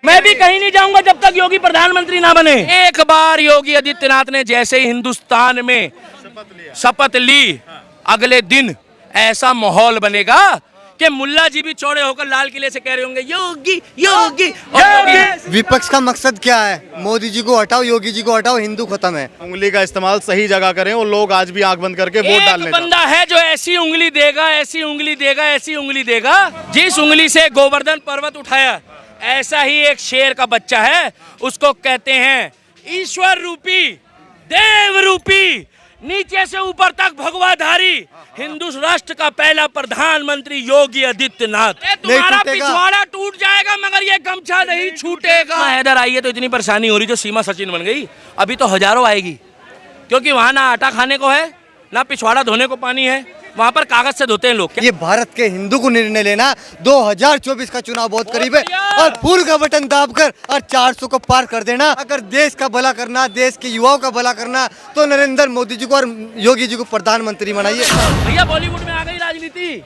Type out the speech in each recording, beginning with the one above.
मैं भी कहीं नहीं जाऊंगा जब तक योगी प्रधानमंत्री ना बने। एक बार योगी आदित्यनाथ ने जैसे ही हिंदुस्तान में शपथ ली, अगले दिन ऐसा माहौल बनेगा कि मुल्ला जी भी चौड़े होकर लाल किले से कह रहे होंगे योगी योगी योगी। विपक्ष का मकसद क्या है? मोदी जी को हटाओ, योगी जी को हटाओ, हिंदू खत्म है। उंगली का इस्तेमाल सही जगह करें और लोग आज भी आंख बंद करके वोट डालने एक बंदा है जो ऐसी उंगली देगा, ऐसी उंगली देगा, ऐसी उंगली देगा, जिस उंगली से गोवर्धन पर्वत उठाया, ऐसा ही एक शेर का बच्चा है, उसको कहते हैं ईश्वर रूपी, देव रूपी, नीचे से ऊपर तक भगवाधारी हिंदू राष्ट्र का पहला प्रधानमंत्री योगी आदित्यनाथ। तुम्हारा पिछवाड़ा टूट जाएगा मगर ये गमछा नहीं छूटेगा। हैदर आई है तो इतनी परेशानी हो रही, जो सीमा सचिन बन गई, अभी तो हजारों आएगी, क्योंकि वहाँ ना आटा खाने को है, ना पिछवाड़ा धोने को पानी है, वहाँ पर कागज से धोते हैं लोग। ये भारत के हिंदू को निर्णय लेना, 2024 का चुनाव बहुत करीब है और फूल का बटन दाबकर और 400 को पार कर देना। अगर देश का भला करना, देश के युवाओं का भला करना, तो नरेंद्र मोदी जी को और योगी जी को प्रधानमंत्री बनाइए। भैया बॉलीवुड में आ गई राजनीति,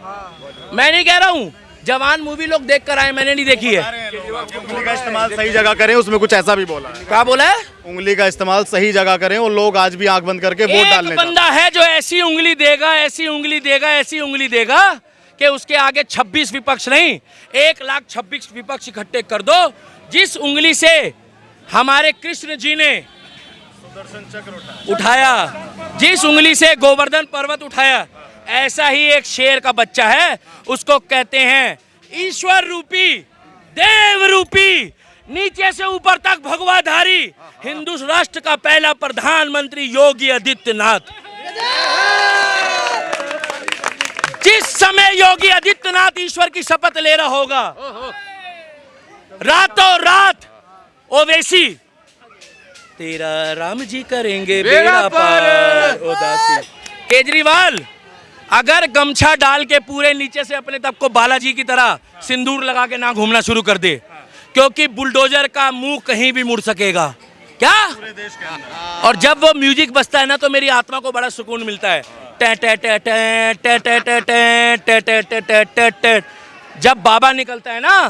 मैं नहीं कह रहा हूँ, जवान मूवी लोग देख कर आए, मैंने नहीं देखी है। उंगली का इस्तेमाल सही जगह करें, उसमें कुछ ऐसा भी बोला है। क्या बोला है? उंगली का इस्तेमाल सही जगह करें और लोग आज भी आंख बंद करके वोट डालने। एक बंदा है जो ऐसी उंगली देगा, ऐसी उंगली देगा, ऐसी उंगली देगा कि उसके आगे 26 विपक्ष नहीं, 1,26,000 विपक्ष इकट्ठे कर दो। जिस उंगली से हमारे कृष्ण जी ने सुदर्शन चक्र उठाया, जिस उंगली से गोवर्धन पर्वत उठाया, ऐसा ही एक शेर का बच्चा है, उसको कहते हैं ईश्वर रूपी, देव रूपी, नीचे से ऊपर तक भगवाधारी हिंदू राष्ट्र का पहला प्रधानमंत्री योगी आदित्यनाथ। जिस समय योगी आदित्यनाथ ईश्वर की शपथ ले रहा होगा, रातों रात ओवैसी तेरा राम जी करेंगे बेड़ा पार उदासी। केजरीवाल अगर गमछा डाल के पूरे नीचे से अपने तब को बालाजी की तरह सिंदूर लगा के ना घूमना शुरू कर दे, क्योंकि बुलडोजर का मुंह कहीं भी मुड़ सकेगा क्या। और जब वो म्यूजिक बजता है ना, तो मेरी आत्मा को बड़ा सुकून मिलता है। जब बाबा निकलता है ना,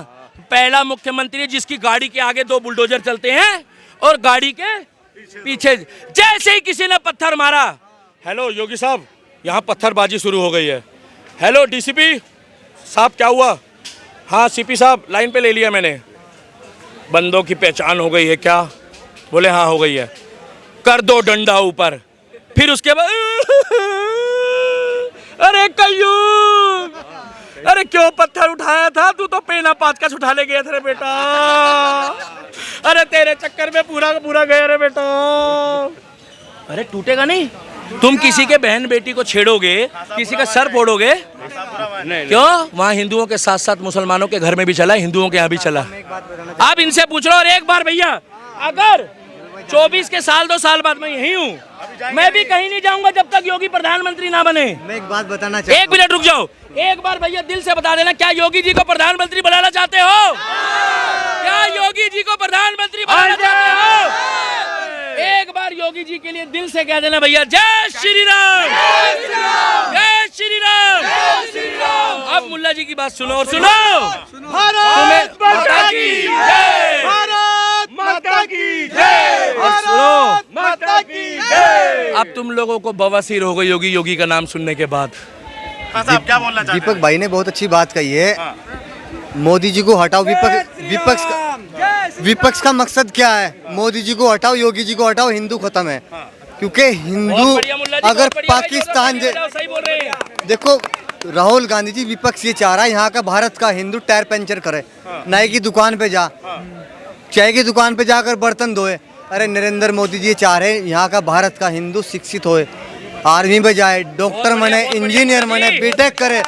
पहला मुख्यमंत्री जिसकी गाड़ी के आगे 2 बुलडोजर चलते हैं और गाड़ी के पीछे जैसे ही किसी ने पत्थर मारा, हेलो योगी साहब यहाँ पत्थरबाजी शुरू हो गई है, हेलो डीसीपी साहब क्या हुआ, हाँ सीपी साहब लाइन पे ले लिया मैंने, बंदों की पहचान हो गई है क्या, बोले हाँ हो गई है, कर दो डंडा ऊपर। फिर उसके बाद अरे कयूम, अरे क्यों पत्थर उठाया था, तू तो पेना पाचका उठा ले गया था रे बेटा, अरे तेरे चक्कर में पूरा का पूरा गया रे बेटा। अरे टूटेगा नहीं, तुम किसी के बहन बेटी को छेड़ोगे, किसी का सर फोड़ोगे, क्यों? वहाँ हिंदुओं के साथ साथ मुसलमानों के घर में भी चला, हिंदुओं के यहाँ भी चला। आप इनसे पूछ लो। और एक बार भैया, अगर 24 के साल 2 साल बाद मैं यही हूँ, मैं भी कहीं नहीं जाऊंगा जब तक योगी प्रधानमंत्री ना बने। मैं एक बात बताना चाहता हूं। एक मिनट रुक जाओ, एक बार भैया दिल से बता देना, क्या योगी जी को प्रधानमंत्री बनाना चाहते हो? क्या योगी जी को प्रधानमंत्री बनाना चाहते हो? एक बार योगी जी के लिए दिल से कह देना भैया, जय श्री राम, जय श्री राम। अब मुल्ला जी की बात सुनो और सुनो। भारत माता की जय, भारत माता की जय, और सुनो माता की जय। अब तुम लोगों को बवासीर हो गई होगी योगी का नाम सुनने के बाद। साहब क्या बोलना चाहते हैं? दीपक भाई ने बहुत अच्छी बात कही है। मोदी जी को हटाओ, विपक्ष का मकसद क्या है? मोदी जी को हटाओ, योगी जी को हटाओ, हिंदू खत्म है। क्योंकि हिंदू अगर पाकिस्तान देखो, राहुल गांधी जी विपक्ष ये चाह रहा है यहाँ का भारत का हिंदू टायर पंचर करे, नाई की दुकान पे जा, चाय की दुकान पे जाकर बर्तन धोए। अरे नरेंद्र मोदी जी चाह रहे हैं यहाँ का भारत का हिंदू शिक्षित होए, आर्मी में जाए, डॉक्टर बने, इंजीनियर बने, बीटेक करे।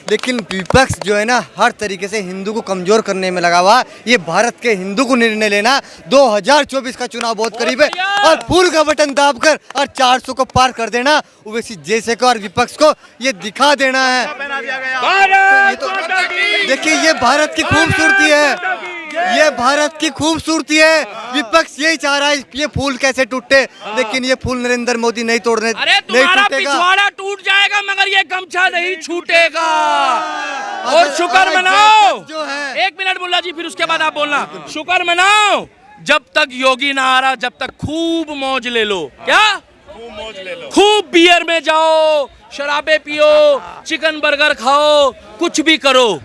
लेकिन विपक्ष जो है ना, हर तरीके से हिंदू को कमजोर करने में लगा हुआ। ये भारत के हिंदू को निर्णय लेना, 2024 का चुनाव बहुत करीब है और फूल का बटन दाबकर और 400 को पार कर देना, ओवैसी जैसे को और विपक्ष को ये दिखा देना है। तो देखिए, ये भारत की खूबसूरती है, ये भारत की खूबसूरती है। विपक्ष यही चाह रहा है ये फूल कैसे टूटे, लेकिन ये फूल नरेंद्र मोदी नहीं तोड़ने अरे नहीं तुम्हारा टूटेगा। पिछवाड़ा टूट जाएगा मगर ये गमछा नहीं छूटेगा। और शुक्र मनाओ, जो है 1 मिनट मुल्ला जी, फिर उसके बाद आप बोलना। शुक्र मनाओ जब तक योगी ना आ रहा, जब तक खूब मौज ले लो। क्या खूब बियर में जाओ, शराबे पियो, चिकन बर्गर खाओ, कुछ भी करो।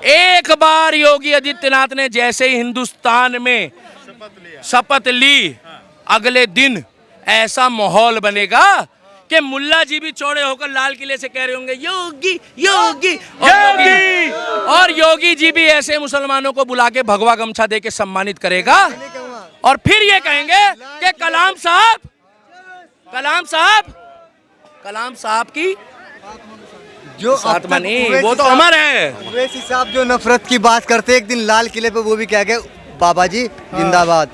एक बार योगी आदित्यनाथ ने जैसे ही हिंदुस्तान में शपथ ली, अगले दिन ऐसा माहौल बनेगा कि मुल्ला जी भी चौड़े होकर लाल किले से कह रहे होंगे योगी योगी योगी, और योगी जी भी ऐसे मुसलमानों को बुला के भगवा गमछा दे के सम्मानित करेगा। और फिर ये कहेंगे कि कलाम साहब की जो साथ बनी, वो तो अमर है। वैसे साहब जो नफरत की बात करते, एक दिन लाल किले पे वो भी कह गए बाबा जी जिंदाबाद,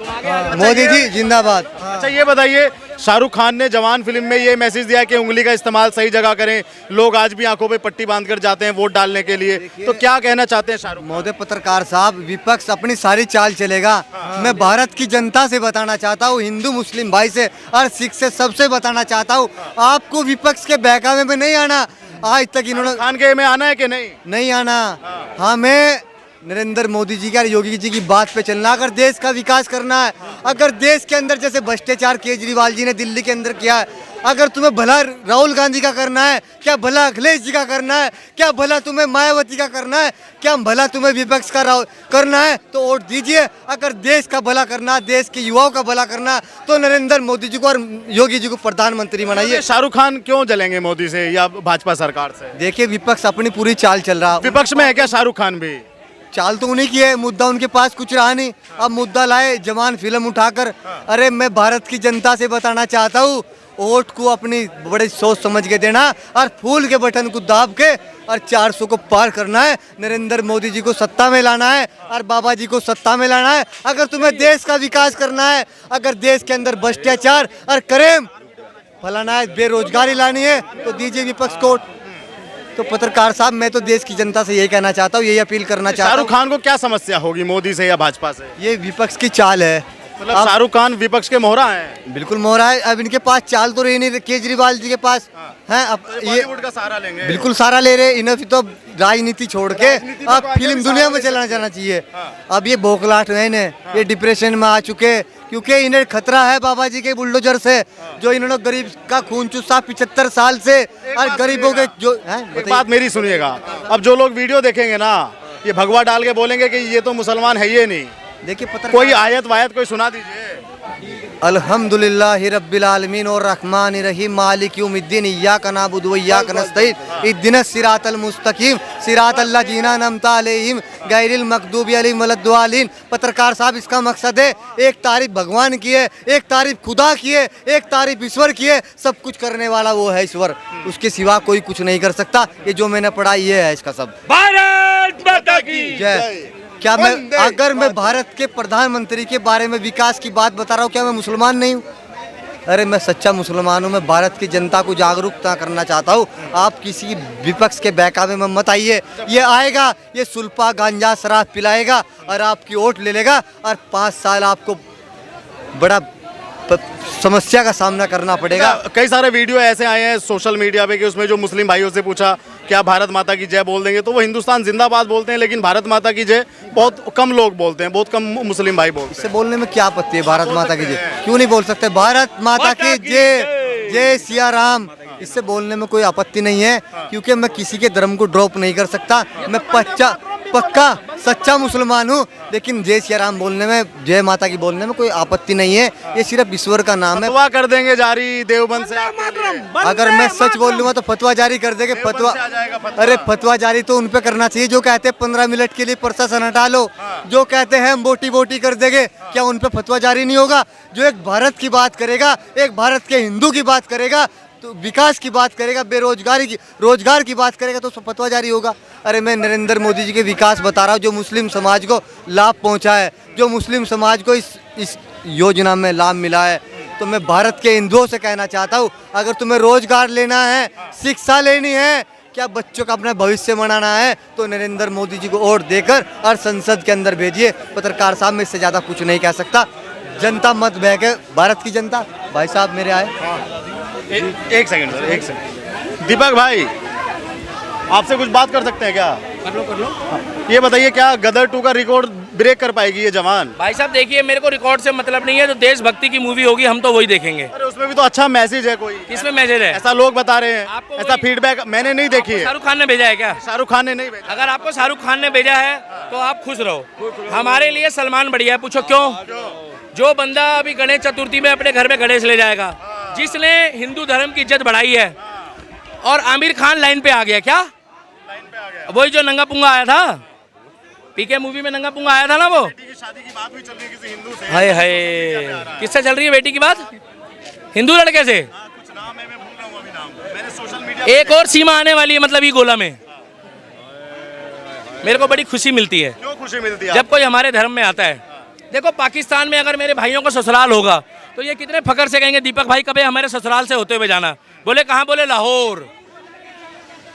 मोदी जी जिंदाबाद। अच्छा ये बताइए, शाहरुख खान ने जवान फिल्म में ये मैसेज दिया कि उंगली का इस्तेमाल सही जगह करें, लोग आज भी आंखों पे पट्टी बांधकर जाते हैं वोट डालने के लिए, तो क्या कहना चाहते हैं शाहरुख? मोदी पत्रकार साहब, विपक्ष अपनी सारी चाल चलेगा। मैं भारत की जनता से बताना चाहता हूँ, हिंदू मुस्लिम भाई से और सिख से सबसे बताना चाहता हूँ, आपको विपक्ष के बहकावे में नहीं आना। आज तक इन्होंने खान के में आना है कि नहीं आना। हमें नरेंद्र मोदी जी का, योगी जी की बात पे चलना। अगर देश का विकास करना है, अगर देश के अंदर जैसे भ्रष्टाचार केजरीवाल जी ने दिल्ली के अंदर किया है, अगर तुम्हें भला राहुल गांधी का करना है, क्या भला अखिलेश जी का करना है, क्या भला तुम्हें मायावती का करना है, क्या भला तुम्हें विपक्ष का करना है, तो वोट दीजिए। अगर देश का भला करना, देश के युवाओं का भला करना, तो नरेंद्र मोदी जी को और योगी जी को प्रधानमंत्री बनाइए। शाहरुख खान क्यों जलेंगे मोदी से या भाजपा सरकार से? देखिए विपक्ष अपनी पूरी चाल चल रहा। विपक्ष में है क्या शाहरुख खान भी? चाल तो उन्हीं की है, मुद्दा उनके पास कुछ रहा नहीं। अब मुद्दा लाए जवान फिल्म उठाकर। अरे मैं भारत की जनता से बताना चाहता हूँ, वोट को अपनी बड़े सोच समझ के देना और फूल के बटन को दाब के और 400 को पार करना है। नरेंद्र मोदी जी को सत्ता में लाना है और बाबा जी को सत्ता में लाना है। अगर तुम्हें देश का विकास करना है, अगर देश के अंदर भ्रष्टाचार और क्राइम फैलाना है, बेरोजगारी लानी है, तो दीजिए विपक्ष को। तो पत्रकार साहब, मैं तो देश की जनता से यही कहना चाहता हूँ, यही अपील करना चाहता हूँ। शाहरुख खान को क्या समस्या होगी मोदी से या भाजपा से? ये विपक्ष की चाल है। मतलब शाहरुख खान विपक्ष के मोहरा हैं? बिल्कुल मोहरा है। अब इनके पास चाल तो रही नहीं, केजरीवाल जी के पास है। अब ये बॉलीवुड का सहारा लेंगे? बिल्कुल सहारा ले रहे। इन्हें तो राजनीति छोड़ के अब फिल्म दुनिया में चलाना जाना चाहिए। अब ये बौखलाहट है इन्हें, ये डिप्रेशन में आ चुके, क्योंकि इन्हें खतरा है बाबा जी के बुलडोजर से, जो इन्होंने गरीब का खून चूसा 75 साल से। और गरीबों के जो एक बात मेरी सुनिएगा, अब जो लोग वीडियो देखेंगे ना, ये भगवा डाल के बोलेंगे कि ये तो मुसलमान है ये नहीं। देखिए कोई आयत वायत कोई सुना दीजिए। अल्हम्दुलिल्लाहि रब्बिल आलमीन और रहमानिर रहीम मालिक यौमिद्दीन इय्याका नअबुदु व इय्याका नस्तईन इहदिनस सिरातल मुस्तकीम सिरातल लज़ीना अनअमता अलैहिम गैरिल मग़दूबि अलैहिम वलद्दालिन। पत्रकार साहब, इसका मकसद है, एक तारीफ भगवान की है, एक तारीफ खुदा की है, एक तारीफ ईश्वर की है। सब कुछ करने वाला वो है ईश्वर, उसके सिवा कोई कुछ नहीं कर सकता। ये जो मैंने पढ़ा ये है इसका सब। भारत माता की जय। क्या मैं, अगर मैं भारत के प्रधानमंत्री के बारे में विकास की बात बता रहा हूँ, क्या मैं मुसलमान नहीं हूँ? अरे मैं सच्चा मुसलमान हूँ। मैं भारत की जनता को जागरूकता करना चाहता हूँ। आप किसी विपक्ष के बहकावे में मत आइए। ये आएगा, ये सुल्फा गांजा शराब पिलाएगा और आपकी वोट ले लेगा और 5 साल आपको बड़ा समस्या का सामना करना पड़ेगा। कई सारे वीडियो ऐसे आए हैं सोशल मीडिया पे कि उसमें जो मुस्लिम भाइयों से पूछा क्या भारत माता की जय बोल देंगे, तो वो हिंदुस्तान जिंदाबाद बोलते हैं, लेकिन भारत माता की जय बहुत कम लोग बोलते हैं, बहुत कम मुस्लिम भाई बोलते हैं। इससे बोलने में क्या आपत्ति है? भारत माता की जय क्यों नहीं बोल सकते? भारत माता की जय, जय सिया राम, इससे बोलने में कोई आपत्ति नहीं है, क्योंकि मैं किसी के धर्म को ड्रॉप नहीं कर सकता। मैं पक्का सच्चा मुसलमान हूँ, लेकिन जय सिया राम बोलने में, जय माता की बोलने में कोई आपत्ति नहीं है। ये सिर्फ ईश्वर का नाम है। फतवा कर देंगे जारी देवबंद से। अगर मैं सच बोल लूँगा तो फतवा जारी कर देंगे। फतवा, अरे फतवा जारी तो उन पे करना चाहिए जो कहते हैं 15 मिनट के लिए प्रशासन हटा लो, जो कहते हैं हम बोटी बोटी कर देंगे, क्या उन पे फतवा जारी नहीं होगा? जो एक भारत की बात करेगा, एक भारत के हिंदू की बात करेगा, तो विकास की बात करेगा, बेरोजगारी की, रोजगार की बात करेगा, तो फतवा जारी होगा। अरे मैं नरेंद्र मोदी जी के विकास बता रहा हूँ, जो मुस्लिम समाज को लाभ पहुँचा है, जो मुस्लिम समाज को इस योजना में लाभ मिला है। तो मैं भारत के हिंदुओं से कहना चाहता हूँ, अगर तुम्हें रोजगार लेना है, शिक्षा लेनी है, क्या बच्चों का अपना भविष्य बनाना है तो नरेंद्र मोदी जी को वोट देकर और संसद के अंदर भेजिए। पत्रकार साहब, मैं इससे ज्यादा कुछ नहीं कह सकता। जनता मत बह के, भारत की जनता। भाई साहब मेरे आए। एक सेकंड सर, एक सेकंड। दीपक भाई, आपसे कुछ बात कर सकते हैं क्या? कर लो। ये बताइए, क्या गदर 2 का रिकॉर्ड ब्रेक कर पाएगी ये जवान? भाई साहब देखिए, मेरे को रिकॉर्ड से मतलब नहीं है, जो देशभक्ति की मूवी होगी हम तो वही देखेंगे। अरे उसमें भी तो अच्छा मैसेज है कोई। किसमें मैसेज है? ऐसा लोग बता रहे हैं, आपको ऐसा फीडबैक मैंने नहीं देखी है। शाहरुख खान ने भेजा है क्या? शाहरुख खान ने नहीं भेजा। अगर आपको शाहरुख खान ने भेजा है तो आप खुश रहो। हमारे लिए सलमान बढ़िया है। पूछो क्यों? जो बंदा अभी गणेश चतुर्थी में अपने घर में गणेश ले जाएगा, जिसने हिंदू धर्म की इज्जत बढ़ाई है, और आमिर खान लाइन पे आ गया। क्या? वही जो नंगा पुंगा आया था, पीके मूवी में नंगा पुंगा आया था ना, वो शादी की बात भी चल रही है किसी हिंदू से। हाय हाय, किससे चल रही है बेटी की बात? हिंदू लड़के से। कुछ नाम है, मैं भूल रहा हूँ अभी नाम। मैंने सोशल मीडिया एक और सीमा आने वाली है, मतलब ये गोला में। मेरे को बड़ी खुशी मिलती है। क्यों खुशी मिलती है? जब कोई हमारे धर्म में आता है। देखो, पाकिस्तान में अगर मेरे भाइयों का ससुराल होगा तो ये कितने फकर से कहेंगे, दीपक भाई कभी हमारे ससुराल से होते हुए जाना। बोले कहाँ? बोले लाहौर,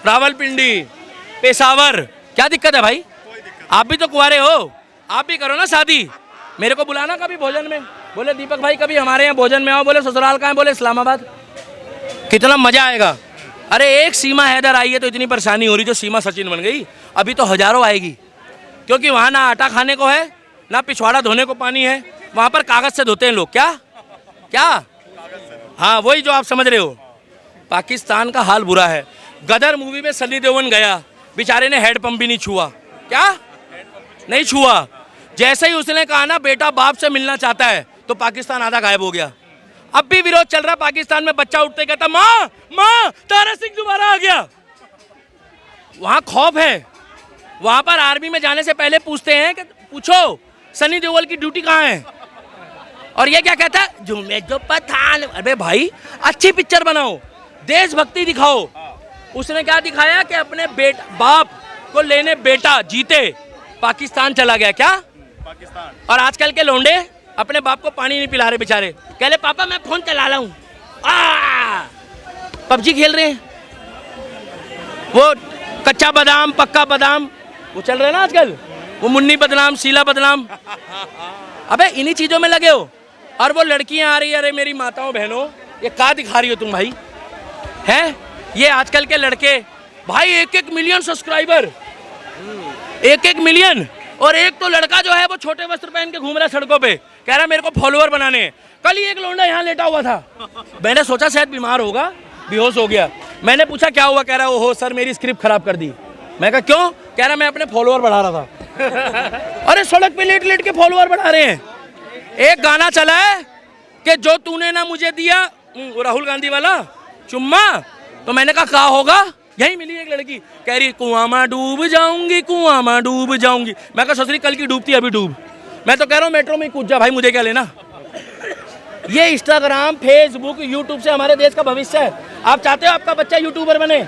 रावलपिंडी, पेशावर। क्या दिक्कत है भाई? आप भी तो कुंवारे हो, आप भी करो ना शादी। मेरे को बुलाना कभी भोजन में। बोले दीपक भाई कभी हमारे यहाँ भोजन में आओ। बोले ससुराल कहाँ है? बोले इस्लामाबाद। कितना मजा आएगा। अरे एक सीमा हैदर आई है तो इतनी परेशानी हो रही, जो सीमा सचिन बन गई अभी तो हजारों आएगी, क्योंकि वहाँ ना आटा खाने को है, ना पिछवाड़ा धोने को पानी है। वहाँ पर कागज से धोते हैं लोग। क्या? हाँ, वही जो आप समझ रहे हो। पाकिस्तान का हाल बुरा है। गदर मूवी में सनी देओल गया, बेचारे ने हेड पंप भी नहीं छुआ। क्या? नहीं छुआ। जैसे ही उसने कहा ना बेटा बाप से मिलना चाहता है, तो पाकिस्तान आधा गायब हो गया। अब भी विरोध चल रहा पाकिस्तान में। बच्चा उठते कहता माँ तारा सिंह दोबारा आ गया। वहां खौफ है। वहां पर आर्मी में जाने से पहले पूछते हैं कि पूछो सनी देओल की ड्यूटी कहाँ है, और ये क्या कहता है, जो मैं जो पठान। अरे भाई अच्छी पिक्चर बनाओ, देशभक्ति दिखाओ। उसने क्या दिखाया कि अपने बाप को लेने बेटा जीते पाकिस्तान चला गया। क्या? पाकिस्तान। और आजकल के लौंडे अपने बाप को पानी नहीं पिला रहे बेचारे। कह ले पापा मैं फोन चला रहा हूँ, पबजी खेल रहे हैं। वो कच्चा बादाम पक्का बादाम वो चल रहे हैं ना आजकल, वो मुन्नी बदनाम शीला बदनाम। अबे इन्हीं चीजों में लगे हो। और वो लड़कियां आ रही है, अरे मेरी माताओं बहनों, ये क्या दिखा रही हो तुम भाई? हैं ये आजकल के लड़के भाई 1-1 मिलियन सब्सक्राइबर, 1-1 मिलियन। और एक तो लड़का जो है वो छोटे वस्त्र पहन के घूम रहा है सड़कों पे, कह रहा मेरे को फॉलोअर बनाने हैं। कल ही एक लौंडा यहाँ लेटा हुआ था, मैंने सोचा शायद बीमार होगा, बेहोश हो गया। मैंने पूछा क्या हुआ? कह रहा ओहो सर मेरी स्क्रिप्ट खराब कर दी। मैं कहा क्यों? कह रहा मैं अपने फॉलोअर बढ़ा रहा था। अरे सड़क पे लेट लेट के फॉलोअर बढ़ा रहे हैं। एक गाना चला है कि जो तूने ना मुझे दिया, राहुल गांधी वाला चुम्मा, तो मैंने कहा क्या होगा? यही मिली एक लड़की, कह रही कुआं में डूब जाऊंगी, कुआं में डूब जाऊंगी। मैं कहा ससुरी कल की डूबती अभी डूब। मैं तो कह रहा हूँ मेट्रो में कूद जा भाई, मुझे क्या लेना। ये इंस्टाग्राम फेसबुक यूट्यूब से हमारे देश का भविष्य है। आप चाहते हो आपका बच्चा यूट्यूबर बने?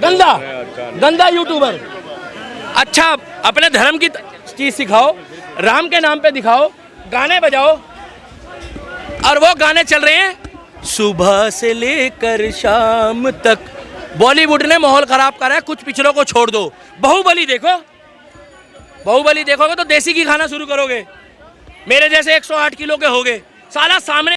गंदा यूट्यूबर। अच्छा अपने धर्म की चीज सिखाओ, राम के नाम पे दिखाओ, गाने बजाओ। और वो गाने चल रहे हैं सुबह से लेकर शाम तक। बॉलीवुड ने माहौल खराब करा है, कुछ पिक्चरों को छोड़ दो। बाहुबली देखो, बाहुबली देखोगे तो देसी घी खाना शुरू करोगे। मेरे जैसे 108 किलो के होगे। साला सामने